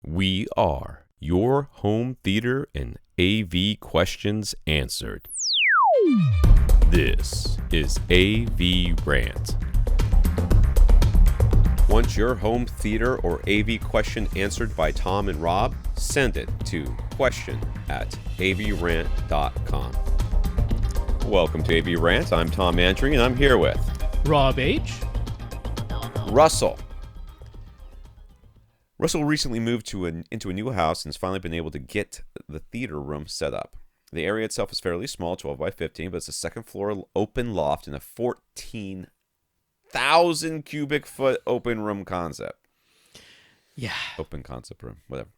We are your home theater and AV questions answered. This is AVRant. Want your home theater or AV question answered by Tom and Rob? Send it to question@avrant.com. Welcome to AVRant. I'm Tom Andry, and I'm here with Rob H. Russell. Russell recently moved into a new house and has finally been able to get the theater room set up. The area itself is fairly small, 12 by 15, but it's a second floor open loft in a 14,000 cubic foot open room concept. Yeah. Open concept room, whatever.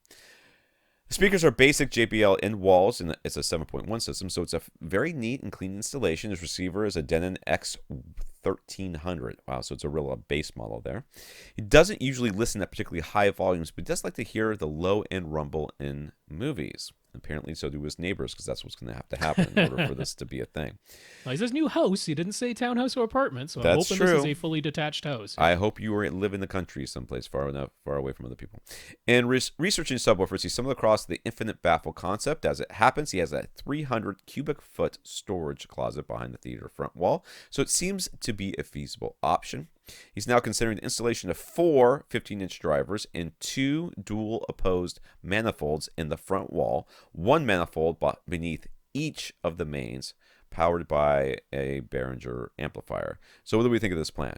The speakers are basic JBL end walls, and it's a 7.1 system, so it's a very neat and clean installation. His receiver is a Denon X1300. Wow, so it's a real base model there. He doesn't usually listen at particularly high volumes, but does like to hear the low-end rumble in movies. Apparently, so do his neighbors, because that's what's going to have to happen in order for this to be a thing. Well, he says new house. He didn't say townhouse or apartment, so I'm That's hoping true. this is a fully detached house. I hope you live in the country someplace far away from other people. And researching subwoofers, he stumbled across the infinite baffle concept. As it happens, he has a 300 cubic foot storage closet behind the theater front wall, so it seems to be a feasible option. He's now considering the installation of 4 15-inch drivers and 2 dual opposed manifolds in the front wall, 1 manifold beneath each of the mains, powered by a Behringer amplifier. So what do we think of this plan?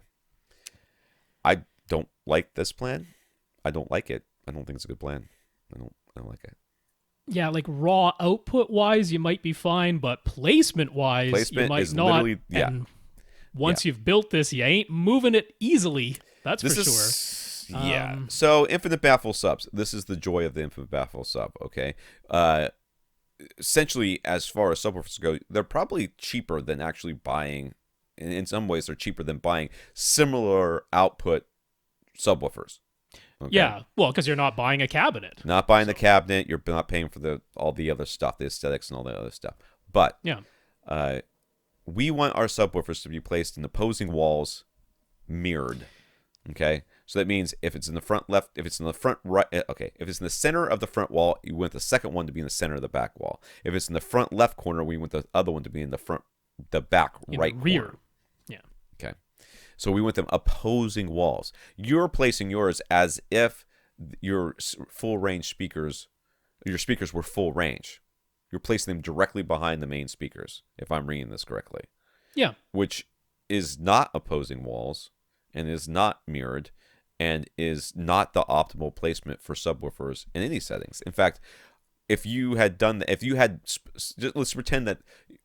I don't like this plan. I don't like it. I don't think it's a good plan. I don't like it. Yeah, like raw output wise, you might be fine, but placement wise, you might is not. literally, yeah. And once you've built this, you ain't moving it easily. That's for sure. Yeah. So infinite baffle subs. This is the joy of the infinite baffle sub. Okay. Essentially, as far as subwoofers go, they're probably cheaper than actually buying. In some ways, they're cheaper than buying similar output subwoofers. Okay? Yeah, well, because you're not buying a cabinet. Not buying the cabinet. You're not paying for all the other stuff, the aesthetics and all that other stuff. But yeah. We want our subwoofers to be placed in opposing walls, mirrored. Okay, so that means if it's in the front left, if it's in the front right, okay, if it's in the center of the front wall, you want the second one to be in the center of the back wall. If it's in the front left corner, we want the other one to be in the back right rear. corner. Yeah. Okay, so we want them opposing walls. You're placing yours as if your full range speakers, your speakers were full range. You're placing them directly behind the main speakers, if I'm reading this correctly. Yeah. Which is not opposing walls and is not mirrored and is not the optimal placement for subwoofers in any settings. In fact, if you had done that, let's pretend that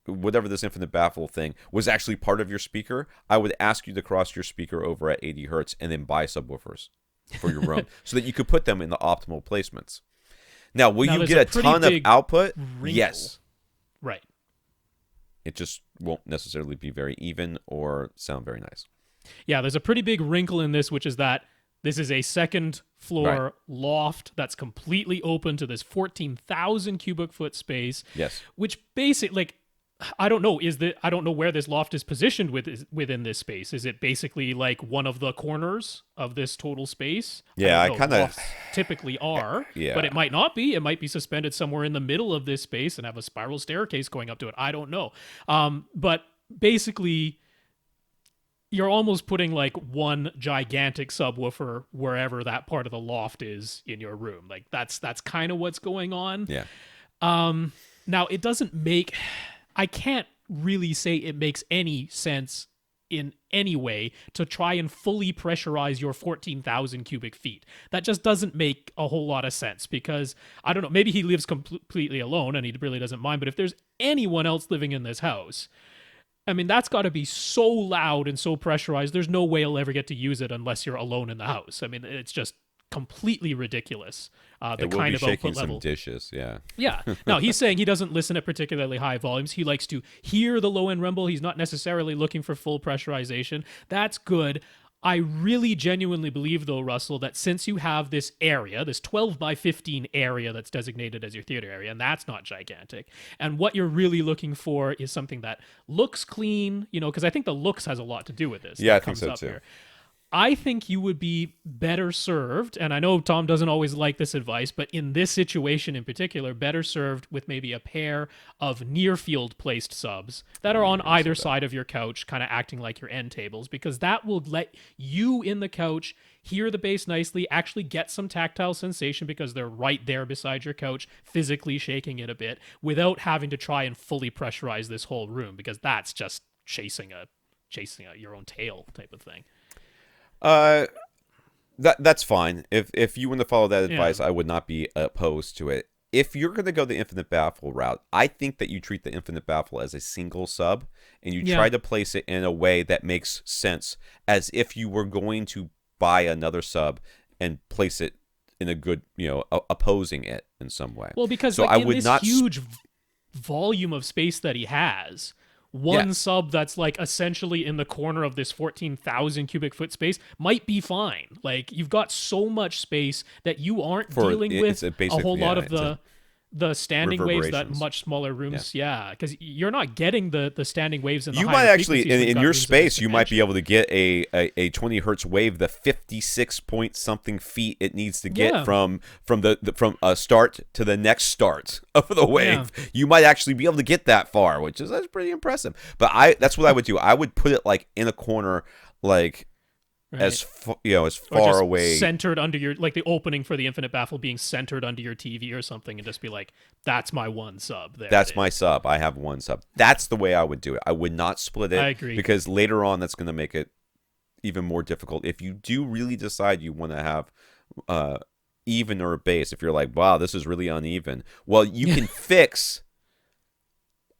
whatever this infinite baffle thing was actually part of your speaker, I would ask you to cross your speaker over at 80 hertz and then buy subwoofers for your room so that you could put them in the optimal placements. Now, will you get a ton of output? Wrinkle. Yes. Right. It just won't necessarily be very even or sound very nice. Yeah, there's a pretty big wrinkle in this, which is that this is a second floor loft that's completely open to this 14,000 cubic foot space. Yes. Which basically, like, I don't know where this loft is positioned within this space. Is it basically like one of the corners of this total space? Yeah, I kind of typically are. Yeah. But it might not be. It might be suspended somewhere in the middle of this space and have a spiral staircase going up to it. I don't know. But basically, you're almost putting like one gigantic subwoofer wherever that part of the loft is in your room. Like that's kind of what's going on. Yeah. Now it doesn't make. I can't really say it makes any sense in any way to try and fully pressurize your 14,000 cubic feet. That just doesn't make a whole lot of sense because, I don't know, maybe he lives completely alone and he really doesn't mind, but if there's anyone else living in this house, I mean, that's got to be so loud and so pressurized, there's no way he'll ever get to use it unless you're alone in the house. I mean, it's just completely ridiculous. The kind of output level. Some dishes, yeah. Yeah. No, he's saying he doesn't listen at particularly high volumes. He likes to hear the low end rumble. He's not necessarily looking for full pressurization. That's good. I really genuinely believe, though, Russell, that since you have this area, this 12 by 15 area that's designated as your theater area, and that's not gigantic, and what you're really looking for is something that looks clean, because I think the looks has a lot to do with this. Yeah, I think so too. I think you would be better served, and I know Tom doesn't always like this advice, but in this situation in particular, better served with maybe a pair of near field placed subs that are on either side of your couch, kind of acting like your end tables, because that will let you in the couch hear the bass nicely, actually get some tactile sensation because they're right there beside your couch, physically shaking it a bit, without having to try and fully pressurize this whole room, because that's just chasing your own tail type of thing. That's fine. If you want to follow that advice, I would not be opposed to it. If you're going to go the infinite baffle route, I think that you treat the infinite baffle as a single sub, and you try to place it in a way that makes sense, as if you were going to buy another sub and place it in a good, opposing it in some way. Well, because so I would this not huge volume of space that he has, one sub that's like essentially in the corner of this 14,000 cubic foot space might be fine. Like, you've got so much space that you aren't dealing with a whole lot of the standing waves that much smaller rooms. Because you're not getting the standing waves in the you higher might actually frequencies in your space you might be able to get a 20 hertz wave the 56 point something feet it needs to get from a start to the next start of the wave. You might actually be able to get that far, that's pretty impressive. But that's what I would do. I would put it like in a corner, like as far away, centered under your, like the opening for the infinite baffle being centered under your TV or something, and just be like, that's my one sub there. That's my sub. I have one sub. That's the way I would do it. I would not split it. I agree, because later on that's going to make it even more difficult. If you do really decide you want to have even or bass, if you're like, wow, this is really uneven, well, you can fix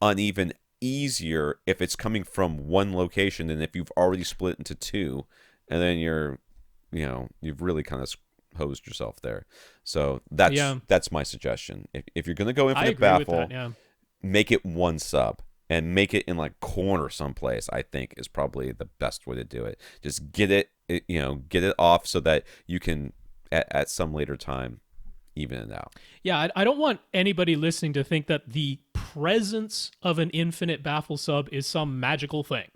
uneven easier if it's coming from one location than if you've already split into two. And then you've really kind of hosed yourself there. So that's my suggestion. If you're going to go infinite baffle, make it one sub and make it in like corner someplace. I think is probably the best way to do it. Just get it off so that you can at some later time even it out. Yeah, I don't want anybody listening to think that the presence of an infinite baffle sub is some magical thing.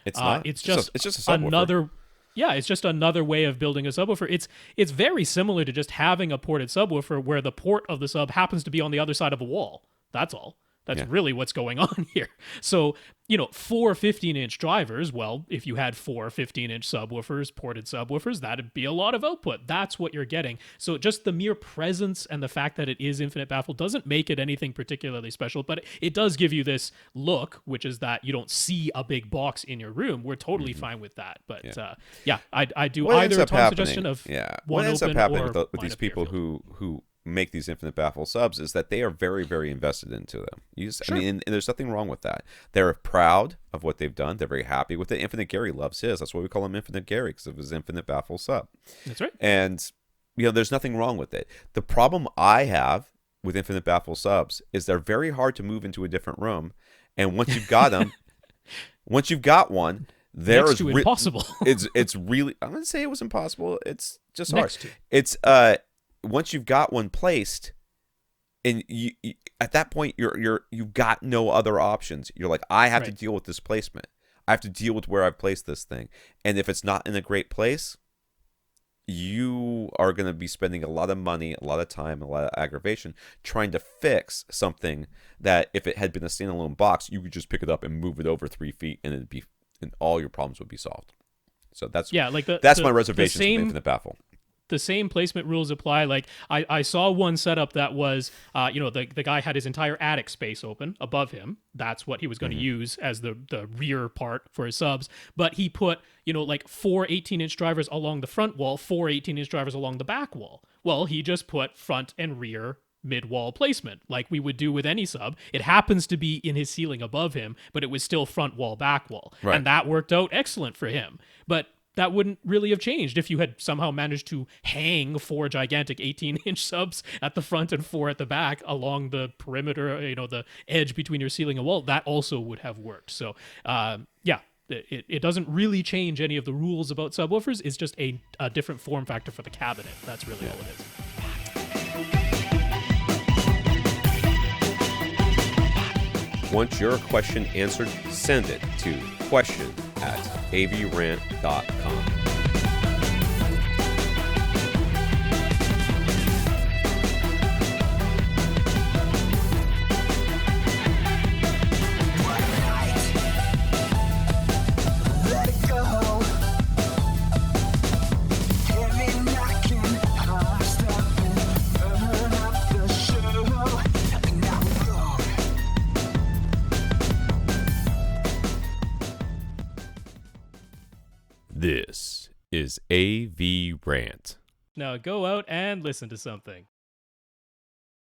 It's not. It's just a subwoofer. another. Yeah, it's just another way of building a subwoofer. It's very similar to just having a ported subwoofer where the port of the sub happens to be on the other side of a wall. That's all. That's really what's going on here. So, 4 15-inch drivers, well, if you had 4 15-inch subwoofers, ported subwoofers, that'd be a lot of output. That's what you're getting. So just the mere presence and the fact that it is infinite baffle doesn't make it anything particularly special, but it does give you this look, which is that you don't see a big box in your room. We're totally fine with that. But I do what either Tom's suggestion of what ends up happening with these people who make these infinite baffle subs is that they are very, very invested into them. I mean, and there's nothing wrong with that. They're proud of what they've done. They're very happy with it. Infinite Gary loves his. That's why we call him Infinite Gary, because of his infinite baffle sub. That's right. And there's nothing wrong with it. The problem I have with infinite baffle subs is they're very hard to move into a different room. And once you've got them, once you've got one, next to impossible. It's really, I'm going to say it was impossible. It's just hard. Next to. It's once you've got one placed, and you at that point you've got no other options. You're like, I have to deal with this placement. I have to deal with where I've placed this thing. And if it's not in a great place, you are going to be spending a lot of money, a lot of time, a lot of aggravation trying to fix something that if it had been a standalone box, you could just pick it up and move it over 3 feet, and and all your problems would be solved. So that's my reservation with infinite baffle. The same placement rules apply. Like I saw one setup that was, the guy had his entire attic space open above him. That's what he was going to use as the rear part for his subs. But he put, 4 18-inch drivers along the front wall, 4 18-inch drivers along the back wall. Well, he just put front and rear mid-wall placement like we would do with any sub. It happens to be in his ceiling above him, but it was still front wall, back wall. Right. And that worked out excellent for him. But that wouldn't really have changed if you had somehow managed to hang 4 gigantic 18-inch subs at the front and 4 at the back along the perimeter, the edge between your ceiling and wall. That also would have worked. So, it doesn't really change any of the rules about subwoofers. It's just a different form factor for the cabinet. That's really all it is. Want your question answered? Send it to question@avrant.com. This is AVRant. Now go out and listen to something.